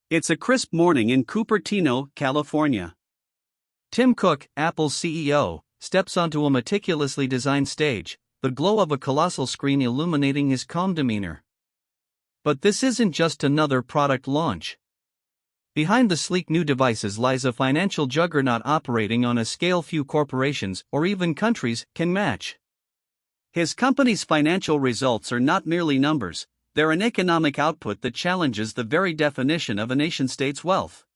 It's a crisp morning in Cupertino, California. Tim Cook, Apple's CEO, steps onto a meticulously designed stage, the glow of a colossal screen illuminating his calm demeanor. But this isn't just another product launch. Behind the sleek new devices lies a financial juggernaut operating on a scale few corporations or even countries can match. His company's financial results are not merely numbers, they're an economic output that challenges the very definition of a nation-state's wealth.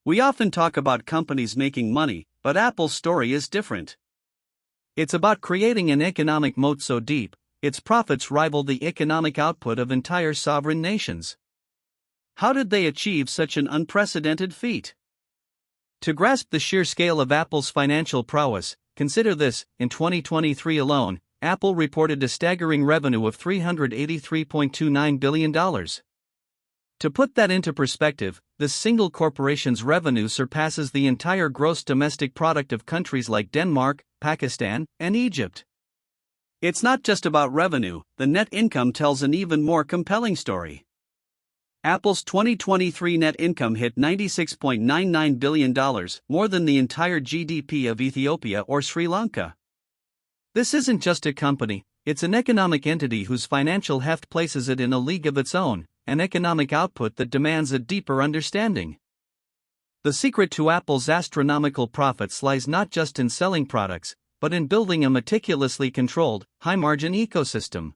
We often talk about companies making money, but Apple's story is different. It's about creating an economic moat so deep, its profits rival the economic output of entire sovereign nations. How did they achieve such an unprecedented feat? To grasp the sheer scale of Apple's financial prowess, consider this: in 2023 alone, Apple reported a staggering revenue of $383.29 billion. To put that into perspective, this single corporation's revenue surpasses the entire gross domestic product of countries like Denmark, Pakistan, and Egypt. It's not just about revenue, the net income tells an even more compelling story. Apple's 2023 net income hit $96.99 billion, more than the entire GDP of Ethiopia or Sri Lanka. This isn't just a company, it's an economic entity whose financial heft places it in a league of its own, an economic output that demands a deeper understanding. The secret to Apple's astronomical profits lies not just in selling products, but in building a meticulously controlled, high-margin ecosystem.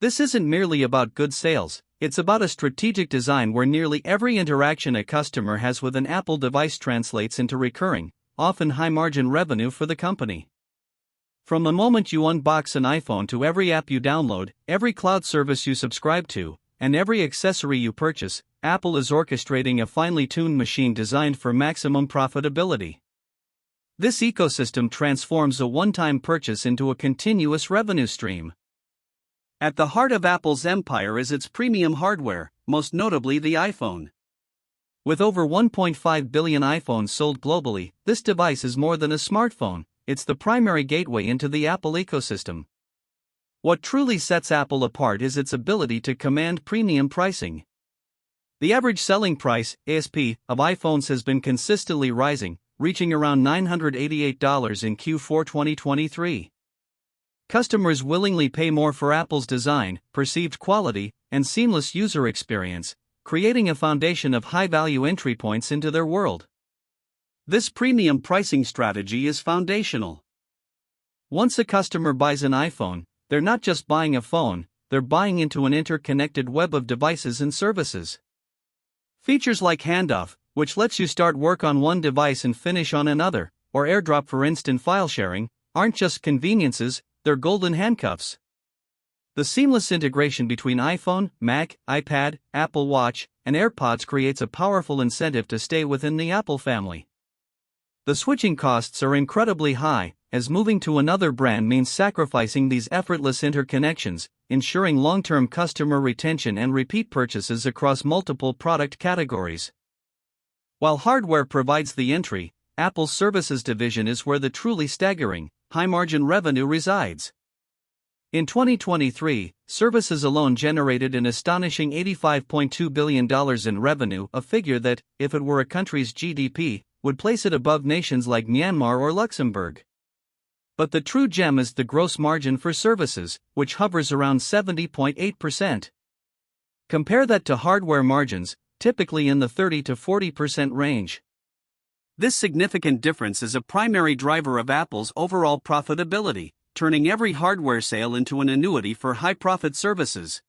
This isn't merely about good sales, it's about a strategic design where nearly every interaction a customer has with an Apple device translates into recurring, often high-margin revenue for the company. From the moment you unbox an iPhone to every app you download, every cloud service you subscribe to, and every accessory you purchase, Apple is orchestrating a finely tuned machine designed for maximum profitability. This ecosystem transforms a one-time purchase into a continuous revenue stream. At the heart of Apple's empire is its premium hardware, most notably the iPhone. With over 1.5 billion iPhones sold globally, this device is more than a smartphone. It's the primary gateway into the Apple ecosystem. What truly sets Apple apart is its ability to command premium pricing. The average selling price, ASP, of iPhones has been consistently rising, reaching around $988 in Q4 2023. Customers willingly pay more for Apple's design, perceived quality, and seamless user experience, creating a foundation of high-value entry points into their world. This premium pricing strategy is foundational. Once a customer buys an iPhone, they're not just buying a phone, they're buying into an interconnected web of devices and services. Features like Handoff, which lets you start work on one device and finish on another, or AirDrop for instant file sharing, aren't just conveniences, they're golden handcuffs. The seamless integration between iPhone, Mac, iPad, Apple Watch, and AirPods creates a powerful incentive to stay within the Apple family. The switching costs are incredibly high, as moving to another brand means sacrificing these effortless interconnections, ensuring long-term customer retention and repeat purchases across multiple product categories. While hardware provides the entry, Apple's services division is where the truly staggering, high-margin revenue resides. In 2023, services alone generated an astonishing $85.2 billion in revenue, a figure that, if it were a country's GDP, would place it above nations like Myanmar or Luxembourg. But the true gem is the gross margin for services, which hovers around 70.8%. Compare that to hardware margins, typically in the 30 to 40% range. This significant difference is a primary driver of Apple's overall profitability, turning every hardware sale into an annuity for high-profit services.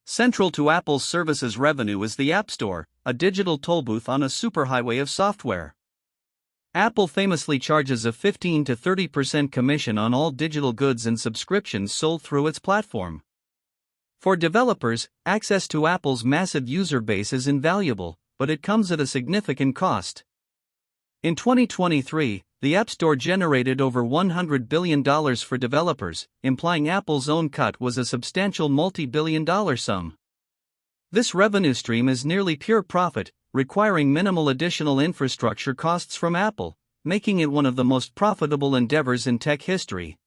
Central to Apple's services revenue is the App Store, a digital tollbooth on a superhighway of software. Apple famously charges a 15 to 30% commission on all digital goods and subscriptions sold through its platform. For developers, access to Apple's massive user base is invaluable, but it comes at a significant cost. In 2023, the App Store generated over $100 billion for developers, implying Apple's own cut was a substantial multi-billion-dollar sum. This revenue stream is nearly pure profit, requiring minimal additional infrastructure costs from Apple, making it one of the most profitable endeavors in tech history.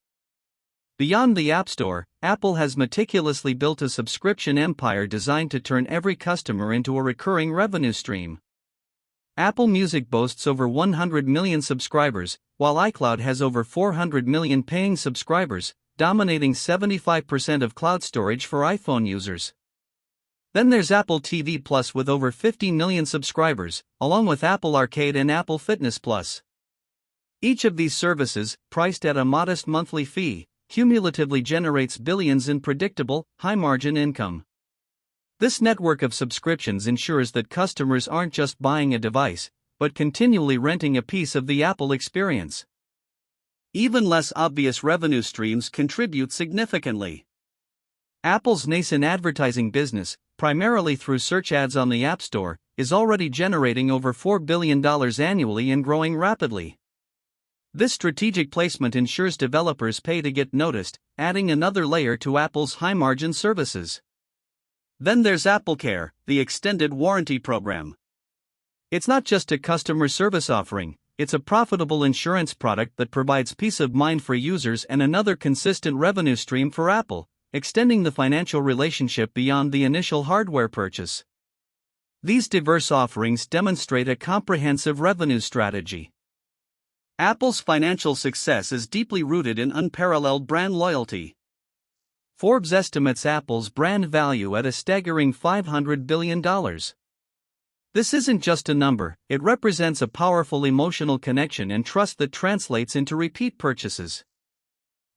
Beyond the App Store, Apple has meticulously built a subscription empire designed to turn every customer into a recurring revenue stream. Apple Music boasts over 100 million subscribers, while iCloud has over 400 million paying subscribers, dominating 75% of cloud storage for iPhone users. Then there's Apple TV Plus with over 50 million subscribers, along with Apple Arcade and Apple Fitness Plus. Each of these services, priced at a modest monthly fee, cumulatively generates billions in predictable, high-margin income. This network of subscriptions ensures that customers aren't just buying a device, but continually renting a piece of the Apple experience. Even less obvious revenue streams contribute significantly. Apple's nascent advertising business, primarily through search ads on the App Store, is already generating over $4 billion annually and growing rapidly. This strategic placement ensures developers pay to get noticed, adding another layer to Apple's high-margin services. Then there's AppleCare, the extended warranty program. It's not just a customer service offering, it's a profitable insurance product that provides peace of mind for users and another consistent revenue stream for Apple, extending the financial relationship beyond the initial hardware purchase. These diverse offerings demonstrate a comprehensive revenue strategy. Apple's financial success is deeply rooted in unparalleled brand loyalty. Forbes estimates Apple's brand value at a staggering $500 billion. This isn't just a number, it represents a powerful emotional connection and trust that translates into repeat purchases.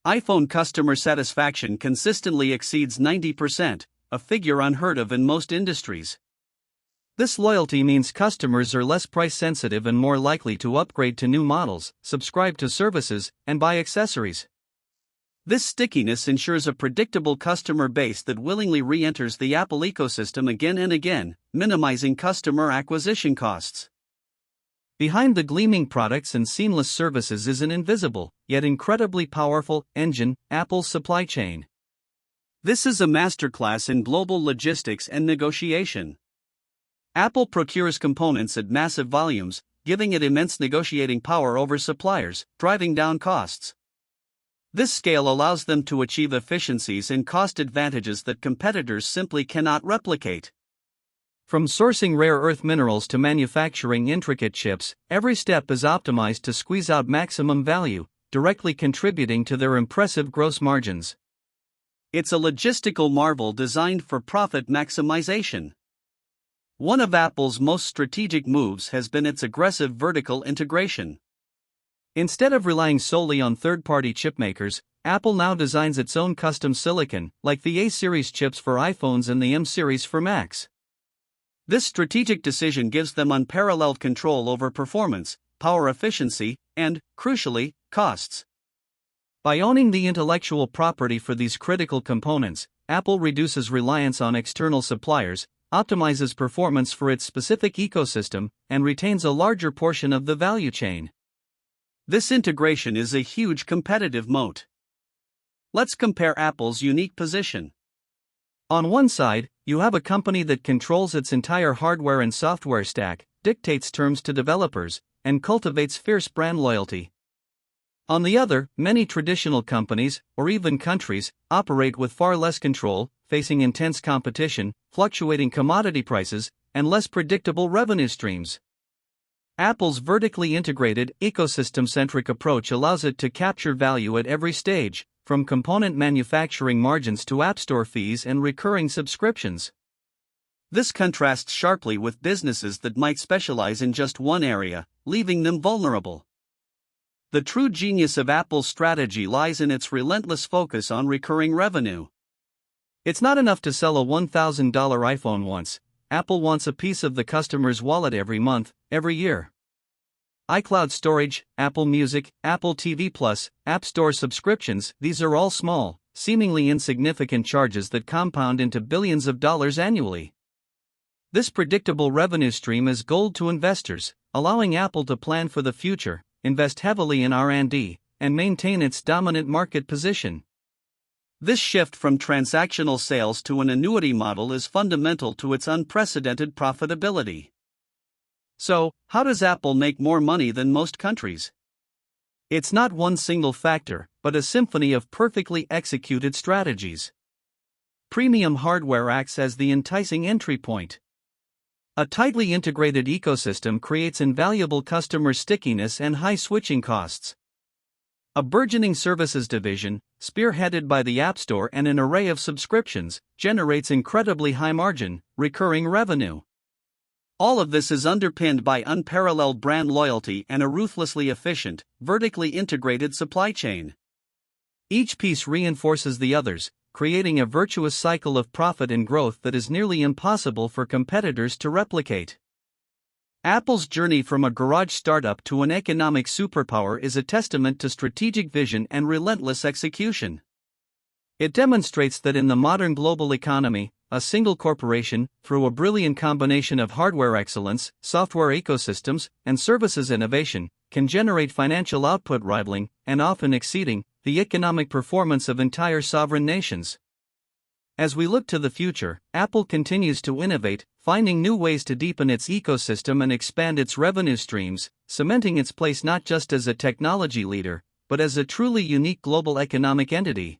iPhone customer satisfaction consistently exceeds 90%, a figure unheard of in most industries. This loyalty means customers are less price sensitive and more likely to upgrade to new models, subscribe to services, and buy accessories. This stickiness ensures a predictable customer base that willingly re-enters the Apple ecosystem again and again, minimizing customer acquisition costs. Behind the gleaming products and seamless services is an invisible, yet incredibly powerful, engine, Apple's supply chain. This is a masterclass in global logistics and negotiation. Apple procures components at massive volumes, giving it immense negotiating power over suppliers, driving down costs. This scale allows them to achieve efficiencies and cost advantages that competitors simply cannot replicate. From sourcing rare earth minerals to manufacturing intricate chips, every step is optimized to squeeze out maximum value, directly contributing to their impressive gross margins. It's a logistical marvel designed for profit maximization. One of Apple's most strategic moves has been its aggressive vertical integration. Instead of relying solely on third-party chipmakers, Apple now designs its own custom silicon, like the A-series chips for iPhones and the M-series for Macs. This strategic decision gives them unparalleled control over performance, power efficiency, and, crucially, costs. By owning the intellectual property for these critical components, Apple reduces reliance on external suppliers, optimizes performance for its specific ecosystem, and retains a larger portion of the value chain. This integration is a huge competitive moat. Let's compare Apple's unique position. On one side, you have a company that controls its entire hardware and software stack, dictates terms to developers, and cultivates fierce brand loyalty. On the other, many traditional companies, or even countries, operate with far less control, facing intense competition, fluctuating commodity prices, and less predictable revenue streams. Apple's vertically integrated, ecosystem-centric approach allows it to capture value at every stage, from component manufacturing margins to App Store fees and recurring subscriptions. This contrasts sharply with businesses that might specialize in just one area, leaving them vulnerable. The true genius of Apple's strategy lies in its relentless focus on recurring revenue. It's not enough to sell a $1,000 iPhone once. Apple wants a piece of the customer's wallet every month, every year. iCloud storage, Apple Music, Apple TV Plus, App Store subscriptions, these are all small, seemingly insignificant charges that compound into billions of dollars annually. This predictable revenue stream is gold to investors, allowing Apple to plan for the future, invest heavily in R&D, and maintain its dominant market position. This shift from transactional sales to an annuity model is fundamental to its unprecedented profitability. So, how does Apple make more money than most countries? It's not one single factor, but but a symphony of perfectly executed strategies. Premium hardware acts as the enticing entry point. A tightly integrated ecosystem creates invaluable customer stickiness and high switching costs. A burgeoning services division, spearheaded by the App Store and an array of subscriptions, generates incredibly high margin, recurring revenue. All of this is underpinned by unparalleled brand loyalty and a ruthlessly efficient, vertically integrated supply chain. Each piece reinforces the others, creating a virtuous cycle of profit and growth that is nearly impossible for competitors to replicate. Apple's journey from a garage startup to an economic superpower is a testament to strategic vision and relentless execution. It demonstrates that in the modern global economy, a single corporation, through a brilliant combination of hardware excellence, software ecosystems, and services innovation, can generate financial output rivaling, and often exceeding, the economic performance of entire sovereign nations. As we look to the future, Apple continues to innovate, finding new ways to deepen its ecosystem and expand its revenue streams, cementing its place not just as a technology leader, but as a truly unique global economic entity.